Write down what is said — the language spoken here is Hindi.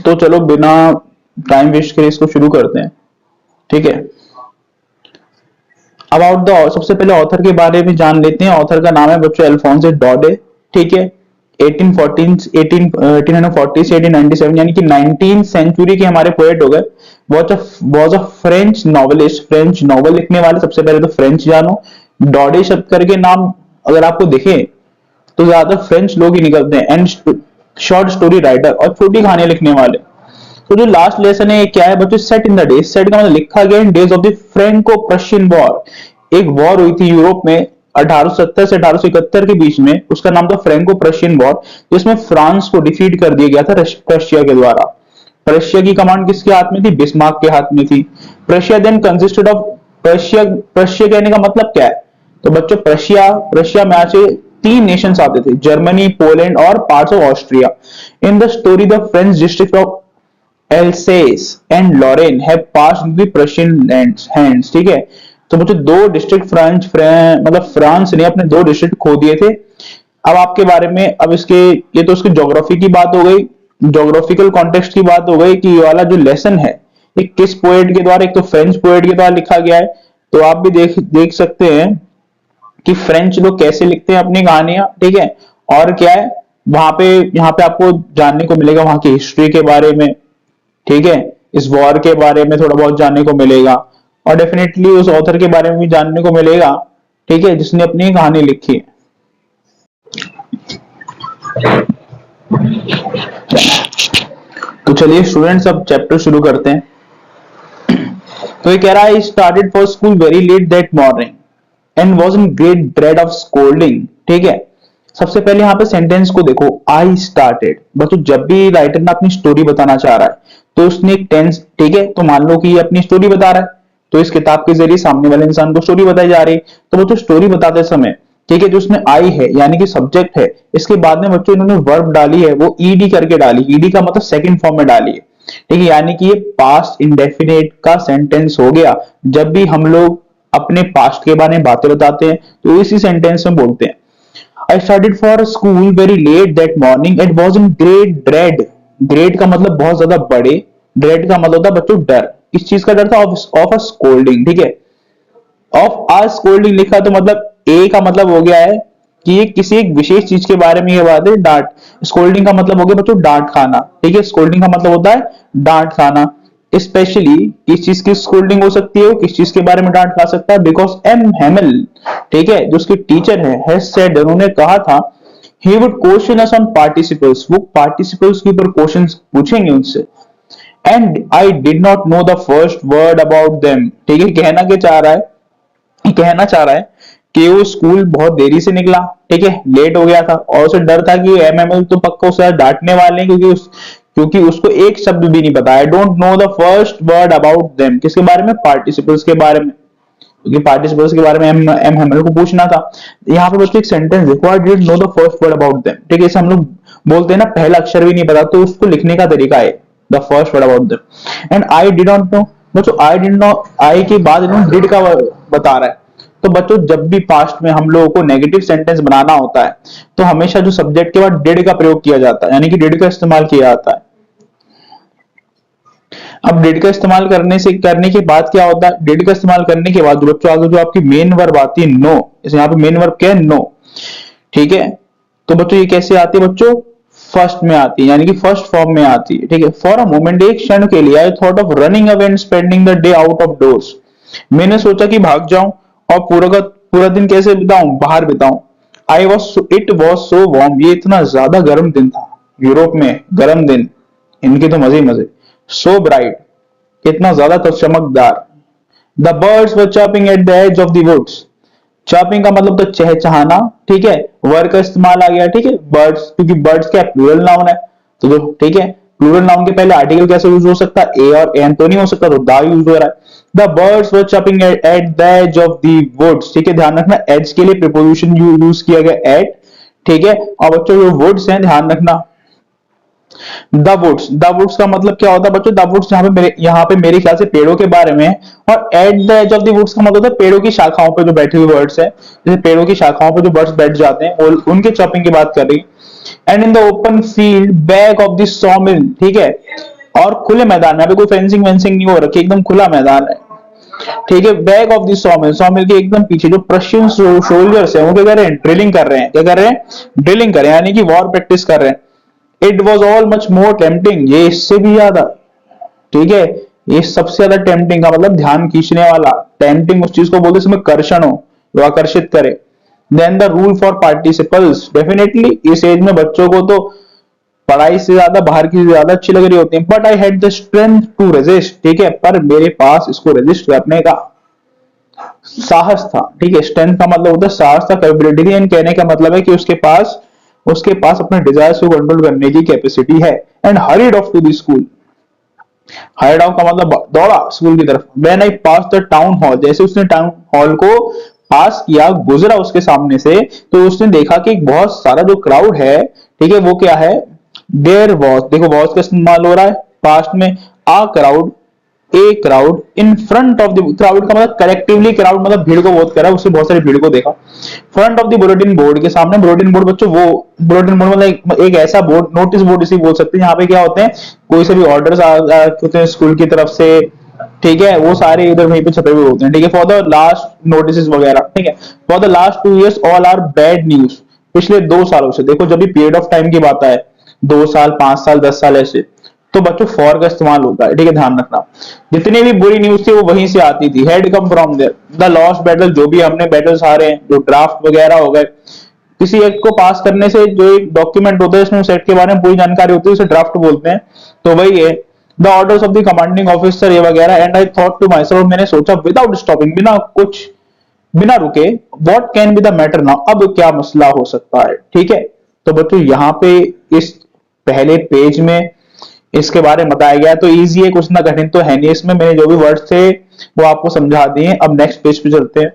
तो चलो बिना टाइम वेस्ट करे इसको शुरू करते हैं। ठीक है, अबाउट द सबसे पहले ऑथर के बारे में जान लेते हैं। ऑथर का नाम है बच्चों अल्फोंसो डॉडे। ठीक है, 1840 से 1897 यानी कि 19th सेंचुरी के हमारे पोएट हो गए। Was a French novelist, French novel लिखने वाले। सबसे पहले तो फ्रेंच जानो। डॉडे शब्द करके नाम अगर आपको दिखे तो ज्यादातर फ्रेंच लोग ही निकलते हैं। एंड शॉर्ट स्टोरी राइटर और छोटी कहानियां लिखने वाले। तो जो लास्ट लेसन है क्या है बच्चों, set in the days. Set का मतलब लिखा गया in days of the Franco Prussian war. एक वॉर हुई थी यूरोप में 1870 से 1871 के बीच में, उसका नाम था फ्रेंको प्रशियन वॉर, जिसमें फ्रांस को डिफीट कर दिया गया था रशिया के द्वारा। प्रशिया की कमांड किसके हाथ में थी? बिस्मार्क के हाथ में थी। Prussia then consisted of, Prussia Prussia कहने का मतलब क्या है? तो बच्चों प्रशिया, रशिया में आज 3 नेशंस आते थे, जर्मनी, पोलैंड और parts of Austria. In the story the French district of Alsace and Lorraine have passed into the Prussian hands. ठीक है, तो बच्चों 2 डिस्ट्रिक्ट मतलब फ्रांस ने अपने 2 डिस्ट्रिक्ट खो दिए थे। अब आपके बारे में, अब इसके ये तो उसकी ज्योग्राफी की बात हो गई, ज्योग्राफिकल कॉन्टेक्स्ट की बात हो गई कि ये वाला जो लेसन है ये किस पोएट के द्वारा, एक तो फ्रेंच पोएट के द्वारा लिखा गया है। तो आप भी देख सकते हैं कि फ्रेंच लोग कैसे लिखते हैं अपनी कहानियां। ठीक है, और क्या है वहां पे, यहाँ पे आपको जानने को मिलेगा वहां की हिस्ट्री के बारे में। ठीक है, इस वॉर के बारे में थोड़ा बहुत जानने को मिलेगा, और डेफिनेटली उस ऑथर के बारे में भी जानने को मिलेगा। ठीक है, जिसने अपनी कहानी लिखी है। तो चलिए स्टूडेंट्स अब चैप्टर शुरू करते हैं। तो ये कह रहा है, started for school very let that morning and was in great dread of scolding. ठीक है, सबसे पहले यहाँ पे सेंटेंस को देखो, आई स्टार्टेड। बच्चों जब भी राइटर ने अपनी स्टोरी बताना चाह रहा है तो उसने एक टेंस, ठीक है, तो मान लो कि ये अपनी स्टोरी बता रहा है, तो इस किताब के जरिए सामने वाले इंसान को स्टोरी बताई जा रही है। तो बच्चों स्टोरी बताते समय, ठीक है, जो उसमें आई है यानी कि सब्जेक्ट है, इसके बाद में बच्चों इन्होंने वर्ब डाली है, वो ईडी करके डाली। ईडी का मतलब सेकंड फॉर्म में डाली है। ठीक है, यानी कि ये पास्ट इंडेफिनेट का सेंटेंस हो गया। जब भी हम लोग अपने पास्ट के बारे में बातें बताते हैं तो इसी सेंटेंस में बोलते हैं। I started for school very late that morning and was in great dread। Grade का मतलब बहुत ज्यादा बड़े, ड्रेड का मतलब होता है बच्चों डर। इस चीज का डर था, ऑफ अ स्कोल्डिंग। ठीक है, ऑफ आ स्कोल्डिंग लिखा तो मतलब ए का मतलब हो गया है कि ये किसी एक विशेष चीज के बारे में ये बात है, डांट। स्कोल्डिंग का मतलब हो गया बच्चों डांट खाना। ठीक है, स्कोल्डिंग का मतलब होता है डांट खाना। स्पेशली किस चीज की स्कोल्डिंग हो सकती है, किस चीज के बारे में डांट खा सकता है? बिकॉज एम हेमल, ठीक है, जो उसके टीचर है, हैज सेड, उन्होंने कहा था, he would question us on participles, वो पार्टिसिपल्स के ऊपर क्वेश्चंस पूछेंगे उनसे। And I did not know the first word about them. ठीक है, कहना क्या चाह रहा है, कहना चाह रहा है कि वो स्कूल बहुत देरी से निकला, ठीक है, लेट हो गया था, और उसे डर था कि एमएमएल तो पक्का उसे डांटने वाले हैं, क्योंकि उसको एक शब्द भी नहीं पता। I don't know the first word about them, किसके बारे में? पार्टिसिपल्स के बारे में, क्योंकि पार्टिसिपल्स के बारे में एम हेमल को पूछना था। यहाँ पे बच्चों एक सेंटेंस देखो, I did know the first word about them. ठीक है, इसे हम लोग बोलते हैं ना, पहला अक्षर भी नहीं पता तो उसको लिखने का तरीका है the first word about them. And I did not know, बच्चों आई डिड नॉट, आई के बाद इन्होंने डिड का बता रहा है। तो बच्चों जब भी पास्ट में हम लोगों को नेगेटिव सेंटेंस बनाना होता है तो हमेशा जो सब्जेक्ट के बाद डिड का प्रयोग किया जाता है, यानी कि डिड का इस्तेमाल किया जाता है। अब डिड का इस्तेमाल करने के बाद क्या होता है? डिड का इस्तेमाल करने के बाद बच्चों आगे जो आपकी मेन वर्ब आती है नो, जैसे यहाँ पे मेन वर्ब क्या है? नो। ठीक है, तो बच्चों ये कैसे आती है बच्चों? फर्स्ट में आती है, यानी कि फर्स्ट फॉर्म में आती है। ठीक है, फॉर अ मोमेंट, एक क्षण के लिए, I thought of running away and spending the day out of doors. मैंने सोचा कि भाग जाऊं और पूरा दिन कैसे बिताऊं? बाहर बिताऊं। इट वॉज सो वार्म, ये इतना ज्यादा गर्म दिन था, यूरोप में गर्म दिन, इनके तो मजे ही मजे। सो ब्राइट, कितना ज्यादा तो चमकदार। The birds were chirping at the edge of the woods. Chirping का मतलब तो चहचहाना। ठीक है, वर्ड का इस्तेमाल आ गया। ठीक है, बर्ड्स, क्योंकि बर्ड्स क्या प्लूरल नाउन है, तो जो, ठीक है, प्लूरल नाउन के पहले आर्टिकल कैसे यूज हो सकता है? ए और एन तो नहीं हो सकता, तो दा यूज हो रहा है। The birds were chirping at the edge of the woods. ठीक है, ध्यान रखना एज के लिए प्रीपोजिशन यूज किया गया एट। ठीक है, और बच्चों जो वुड्स हैं ध्यान रखना, द वुड्स, द वुड्स का मतलब क्या होता है बच्चों? द वुड्स यहाँ पे मेरे ख्याल से पेड़ों के बारे में है, और at the edge of the woods का मतलब होता है पेड़ों की शाखाओं पे जो बैठे हुए बर्ड्स हैं, जैसे पेड़ों की शाखाओं पे जो बर्ड्स बैठ जाते हैं, और उनके चॉपिंग की बात कर रही। And in the open field back of the सॉमिल। ठीक है, और खुले मैदान में, अभी कोई फेंसिंग वेंसिंग नहीं हो रखी, एकदम खुला मैदान है, ठीक है। बैक ऑफ द सॉमिल, सॉमिल के एकदम पीछे जो प्रशियन सोल्जर्स है वो क्या कर रहे हैं, ड्रिलिंग कर रहे हैं, क्या कर रहे हैं, ड्रिलिंग कर रहे हैं, यानी कि वॉर प्रैक्टिस कर रहे हैं। It was all much more tempting, ये इससे भी ज्यादा, ठीक है, ये सबसे ज्यादा टेम्पटिंग का मतलब ध्यान खींचने वाला, टेम्पटिंग उस चीज को बोलते हैं जिसमें कर्षण हो, जो आकर्षित करे। Then the rule for participles, definitely इस एज में बच्चों को तो पढ़ाई से ज्यादा बाहर की ज्यादा अच्छी लग रही होती है। But I had the strength to resist, ठीक है, पर मेरे पास इसको रेजिस्ट करने का साहस था, ठीक है। स्ट्रेंथ का मतलब होता है साहस था, कैपेबिलिटी थी, एंड कहने का मतलब है कि उसके पास अपने डिजायर्स को कंट्रोल करने की कैपेसिटी है। And hurried off to the school, hurried off का मतलब दौड़ा स्कूल की तरफ। When I pass the town hall, जैसे उसने टाउन हॉल को पास किया, गुजरा उसके सामने से, तो उसने देखा कि एक बहुत सारा जो क्राउड है, ठीक है, वो क्या है, देयर वॉज, देखो वॉज का इस्तेमाल हो रहा है पास्ट में, a crowd, a crowd in front of the crowd का मतलब कलेक्टिवली क्राउड मतलब भीड़ को बहुत कर रहा है, उससे बहुत सारी भीड़ को देखा। Front of the bulletin board के सामने, बुलेटिन बोर्ड बच्चों वो बुलेटिन बोर्ड मतलब एक ऐसा बोर्ड, नोटिस बोर्ड इसी बोल सकते हैं, यहाँ पे क्या होते हैं, कोई से भी ऑर्डर्स होते हैं स्कूल की तरफ से, ठीक है, वो सारे इधर वहीं पे छपे हुए होते हैं, ठीक है। फॉर द लास्ट नोटिस वगैरह, ठीक है, for the last 2 years all are bad news, पिछले 2 सालों से, देखो जब भी पीरियड ऑफ टाइम की बात है, 2 साल, 5 साल, 10 साल ऐसे, तो बच्चों फॉर का इस्तेमाल होता है, ठीक है, ध्यान रखना। जितनी भी बुरी न्यूज थी वो वहीं से आती थी, had come from there, the lost battle, जो भी हमने बैटल्स हारे हैं, जो ड्राफ्ट वगैरह हो गए, किसी एक्ट को पास करने से जो एक डॉक्यूमेंट होता है इसमें उस एक्ट के बारे में पूरी जानकारी होती है, उसे ड्राफ्ट बोलते हैं, तो वही है the orders of the commanding officer ये वगैरह। And I thought to myself, मैंने सोचा विदाउट स्टॉपिंग, बिना रुके, what can be the matter now, अब क्या मसला हो सकता है, ठीक है। तो बच्चों यहाँ पे इस पहले पेज में इसके बारे में बताया गया, तो इजी है, कुछ ना कठिन तो है नहीं इसमें, मैंने जो भी वर्ड्स थे वो आपको समझा दिए। अब नेक्स्ट पेज पे चलते हैं।